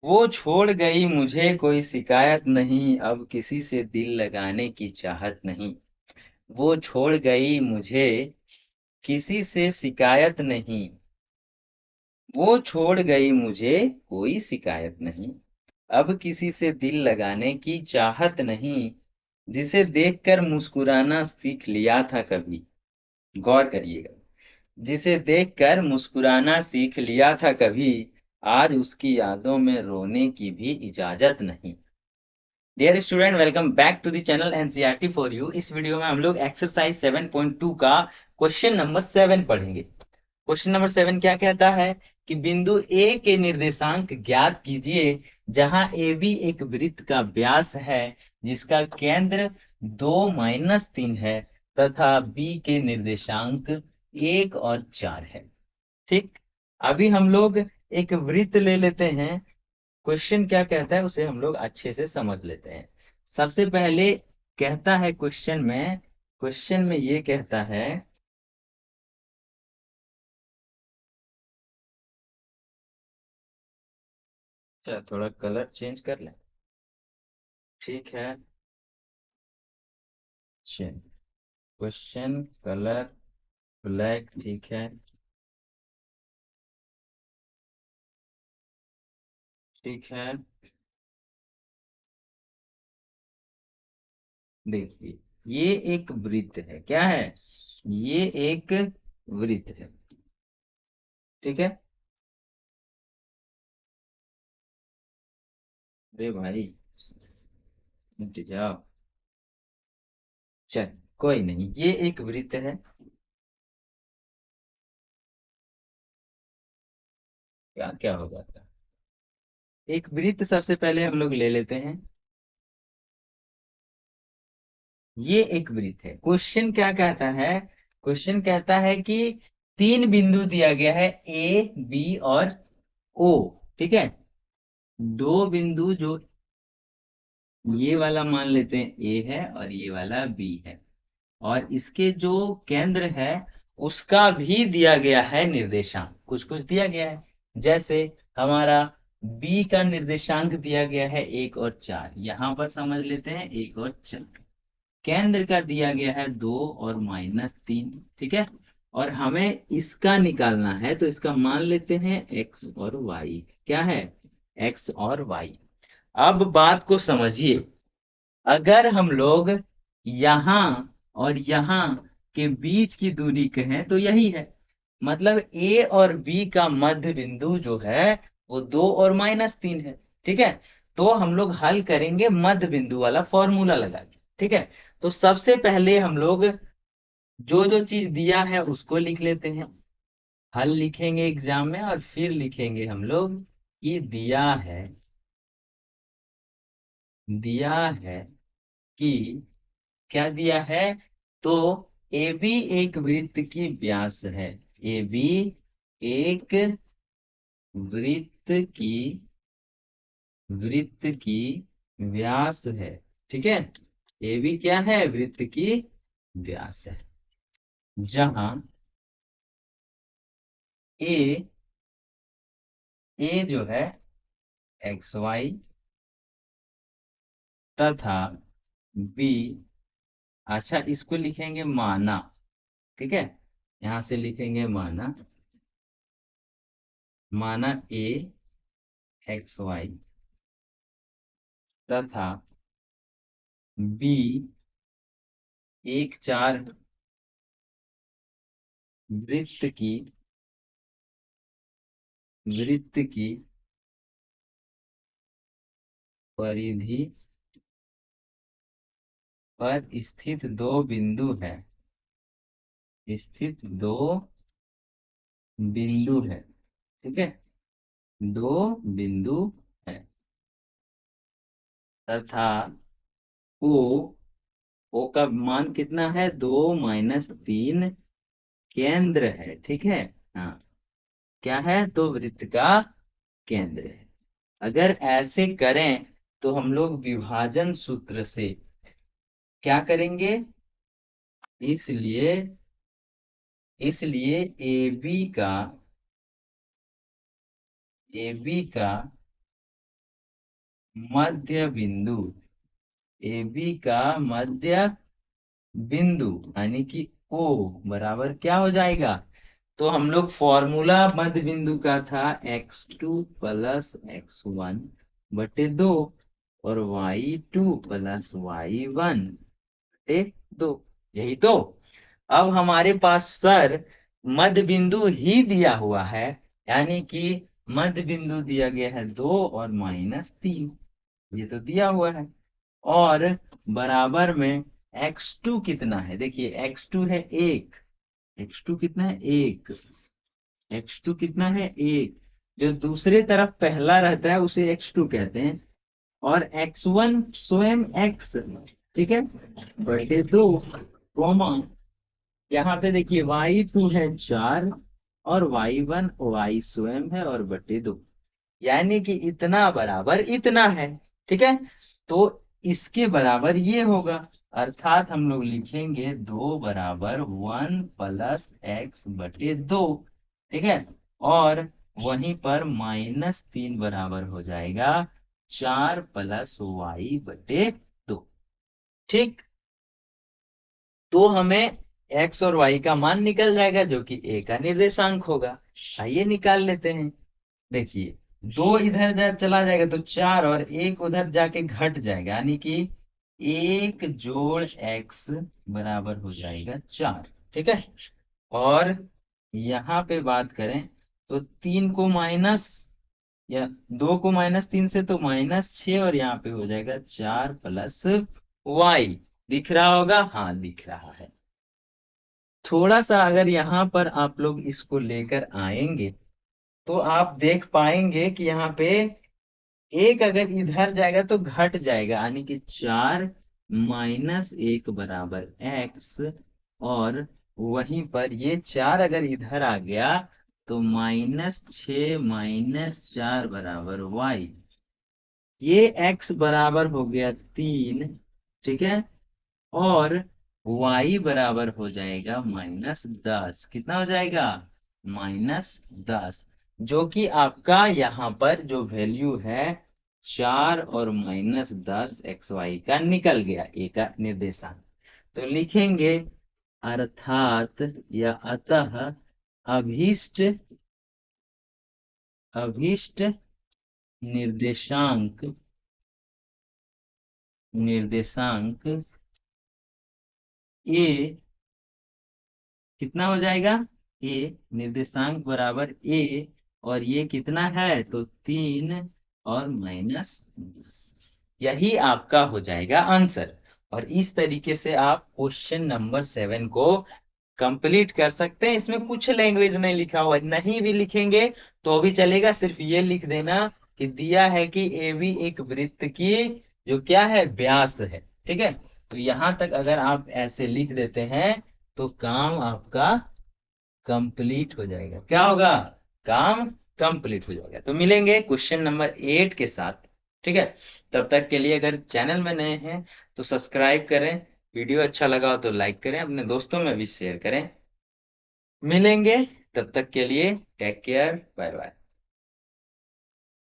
वो छोड़ गई मुझे कोई शिकायत नहीं, अब किसी से दिल लगाने की चाहत नहीं। वो छोड़ गई मुझे किसी से शिकायत नहीं। वो छोड़ गई मुझे कोई शिकायत नहीं, अब किसी से दिल लगाने की चाहत नहीं। जिसे देखकर मुस्कुराना सीख लिया था कभी। गौर करिएगा। जिसे देखकर मुस्कुराना सीख लिया था कभी, आज उसकी यादों में रोने की भी इजाजत नहीं। Dear student, welcome back to the channel NCERT for you. इस वीडियो में हम लोग एक्सरसाइज 7.2 का क्वेश्चन नंबर 7 पढ़ेंगे। क्वेश्चन नंबर 7 क्या कहता है कि बिंदु ए के निर्देशांक ज्ञात कीजिए, जहां ए बी एक वृत्त का व्यास है जिसका केंद्र 2-3 है, तथा बी के निर्देशांक 1 और 4 है। ठीक। अभी हम लोग एक वृत्त ले लेते हैं। क्वेश्चन क्या कहता है उसे हम लोग अच्छे से समझ लेते हैं। सबसे पहले कहता है क्वेश्चन में ये कहता है। अच्छा, थोड़ा कलर चेंज कर लें। ठीक है। क्वेश्चन कलर ब्लैक, ठीक है। ठीक है। देखिए, ये एक वृत्त है। क्या है? ये एक वृत्त है। ठीक है। अरे भाई, मिट जाओ। चल, कोई नहीं, ये एक वृत्त है। क्या क्या हो जाता है? एक वृत्त सबसे पहले हम लोग ले लेते हैं। ये एक वृत्त है। क्वेश्चन क्या कहता है? क्वेश्चन कहता है कि तीन बिंदु दिया गया है, ए बी और ओ। ठीक है। दो बिंदु जो, ये वाला मान लेते हैं ए है और ये वाला बी है, और इसके जो केंद्र है उसका भी दिया गया है निर्देशांक। कुछ कुछ दिया गया है। जैसे हमारा बी का निर्देशांक दिया गया है 1 और 4, यहां पर समझ लेते हैं 1 और 4। केंद्र का दिया गया है 2 और -3। ठीक है। और हमें इसका निकालना है, तो इसका मान लेते हैं एक्स और वाई। क्या है? एक्स और वाई। अब बात को समझिए। अगर हम लोग यहां और यहां के बीच की दूरी कहें तो यही है। मतलब ए और बी का मध्य बिंदु जो है वो 2 और -3 है। ठीक है। तो हम लोग हल करेंगे मध्य बिंदु वाला फॉर्मूला लगा के। ठीक है। तो सबसे पहले हम लोग जो जो चीज दिया है उसको लिख लेते हैं। हल लिखेंगे एग्जाम में, और फिर लिखेंगे हम लोग कि दिया है कि क्या दिया है। तो ए बी एक वृत्त की व्यास है। ए बी एक वृत्त की वृत्त की व्यास है। ठीक है। ए बी क्या है? वृत्त की व्यास है। जहां ए ए जो है एक्स वाई, तथा बी, अच्छा इसको लिखेंगे माना। ठीक है। यहां से लिखेंगे माना। माना ए एक्स वाई, तथा बी 1 4 वृत्त की वृत्त की परिधि पर स्थित दो बिंदु है। स्थित दो बिंदु है। ठीक है। दो बिंदु है, तथा ओ ओ का मान कितना है? 2-3 केंद्र है। ठीक है। हाँ। क्या है? तो वृत्त का केंद्र है। अगर ऐसे करें तो हम लोग विभाजन सूत्र से क्या करेंगे? इसलिए इसलिए ए बी का मध्य बिंदु, ए बी का मध्य बिंदु यानी कि ओ बराबर क्या हो जाएगा। तो हम लोग फॉर्मूला मध्य बिंदु का था x2 प्लस x1 बटे 2 और y2 प्लस y1 बटे 2, यही तो। अब हमारे पास सर मध्य बिंदु ही दिया हुआ है, यानी कि मध्य बिंदु दिया गया है 2 और -3, ये तो दिया हुआ है। और बराबर में x2 कितना है, देखिए x2 है 1, x2 कितना है 1, x2 कितना है 1, जो दूसरे तरफ पहला रहता है उसे x2 कहते हैं, और x1 स्वयं x, ठीक है, बटे 2 कॉमा, यहाँ पे देखिए y2 है 4 और y1 y स्वयं है और बटे 2, यानी कि इतना बराबर इतना है, ठीक है। तो इसके बराबर ये होगा, अर्थात हम लोग लिखेंगे 2 बराबर 1 प्लस एक्स बटे 2, ठीक है। और वहीं पर -3 बराबर हो जाएगा 4 प्लस वाई बटे 2, ठीक। तो हमें एक्स और वाई का मान निकल जाएगा जो कि ए का निर्देशांक होगा। आइए निकाल लेते हैं। देखिए, 2 इधर चला जाएगा तो 4 और 1 उधर जाके घट जाएगा, यानी कि 1 जोड़ एक्स बराबर हो जाएगा 4, ठीक है। और यहाँ पे बात करें तो 3 को माइनस, या 2 को -3 से तो -6, और यहाँ पे हो जाएगा 4 प्लस वाई। दिख रहा होगा, हाँ दिख रहा है। थोड़ा सा अगर यहाँ पर आप लोग इसको लेकर आएंगे तो आप देख पाएंगे कि यहाँ पे एक अगर इधर जाएगा तो घट जाएगा, यानी कि 4 -1 बराबर एक्स, और वहीं पर ये 4 अगर इधर आ गया तो -6 -4 बराबर वाई, ये x बराबर हो गया 3, ठीक है। और y बराबर हो जाएगा -10, कितना हो जाएगा -10, जो कि आपका यहाँ पर जो वैल्यू है 4 और -10 एक्स वाई का निकल गया, ए का निर्देशांक। तो लिखेंगे अर्थात या अतः अभीष्ट अभीष्ट निर्देशांक निर्देशांक ए कितना हो जाएगा, ए निर्देशांक बराबर ए, और ये कितना है तो 3 और -10, यही आपका हो जाएगा आंसर। और इस तरीके से आप क्वेश्चन नंबर 7 को कंप्लीट कर सकते हैं। इसमें कुछ लैंग्वेज नहीं लिखा हुआ है, नहीं भी लिखेंगे तो भी चलेगा, सिर्फ ये लिख देना कि दिया है कि ए बी एक वृत्त की जो क्या है व्यास है, ठीक है। तो यहां तक अगर आप ऐसे लिख देते हैं तो काम आपका कंप्लीट हो जाएगा। क्या होगा, काम कंप्लीट हो जाएगा। तो मिलेंगे क्वेश्चन नंबर 8 के साथ, ठीक है। तब तक के लिए अगर चैनल में नए हैं तो सब्सक्राइब करें, वीडियो अच्छा लगा हो तो लाइक करें, अपने दोस्तों में भी शेयर करें। मिलेंगे, तब तक के लिए टेक केयर, बाय बाय।